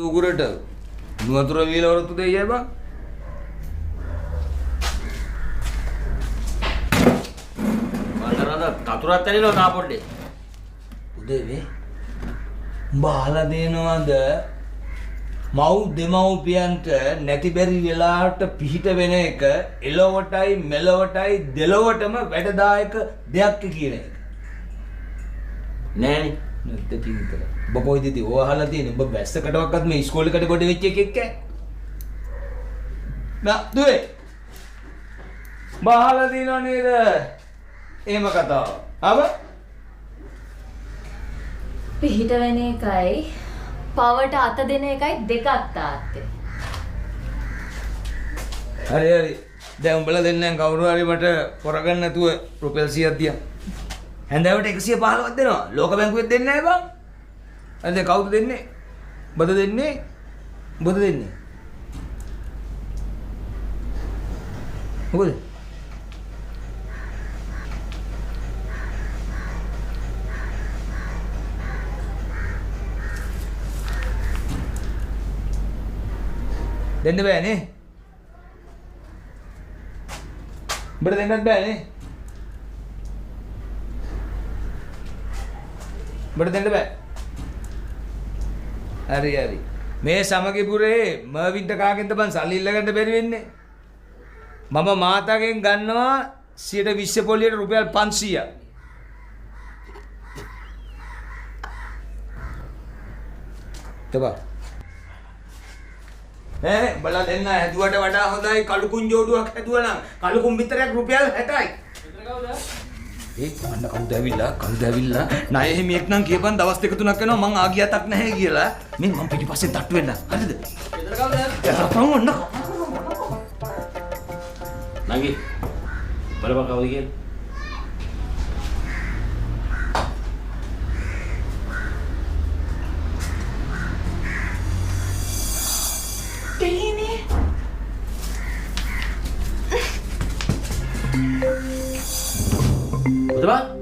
උගුරට නුවතුර වීල වරතු දෙයයි බං. මන්දරන්ද කතුරක් ඇලිනවා තා පොඩ්ඩේ. උදේ වේ. උඹ අහලා දෙනවද මව් දෙමව්පියන්ට නැති බැරි වෙලාවට පිහිට වෙන එක එලොවටයි මෙලොවටයි දෙලොවටම වැඩදායක දෙයක් කියන එක. නෑනේ. නැත්te තින්තර. ඔබ කොයිද ඉතින් ඔය අහලා තියෙන්නේ? ඔබ වැස්සකටවත් මේ ඉස්කෝලේකට ගොඩ වෙච්ච එකෙක් ඈ. නා දුවේ. බහලා දිනව නේද? එහෙම කතාව. ආව? පිහිට වෙන එකයි පවට අත දෙන එකයි දෙකක් තාත්තේ. හරි හරි. දැන් උඹලා දෙන්නෙන් කවුරු හරි මට කරගන්න නැතුව රුපියල් 100ක් තියන්න. හැන්දෑවට 115ක් දෙනවා. ලෝක බැංකුවෙත් දෙන්නේ නැහැ බං. අද කවුද දෙන්නේ? බද දෙන්නේ? බද දෙන්නේ. මොකද? දෙන්න බෑනේ. උඹට දෙන්නත් බෑනේ. උඹට දෙන්න බෑ. හරි හරි. මේ සමගිපුරේ මර්වින්ට කාගෙන්ද බං සල්ලි ඉල්ලගන්න බැරි වෙන්නේ? මම මාතාගෙන් ගන්නවා 120 පොලියට රුපියල් 500ක්. තබා. බලලා දෙන්න හැදුවට වඩා හොඳයි කලුකුන් ජෝඩුවක් හැදුවා නම් කලුකුන් විතරක් රුපියල් 60යි. විතර කවුද? අන්න කවුද ඇවිල්ලා ණය හිමියෙක් නම් කියපන් දවස් දෙක තුනක් වෙනවා මං ආගියතක් නැහැ කියලා මේ මං පිටිපස්සේ තට්ටු වෙන්න හරිද? විතර කවුද? යරපන් ඔන්න නගි. බලපන් කවුද කියන්නේ? Betul, Pak?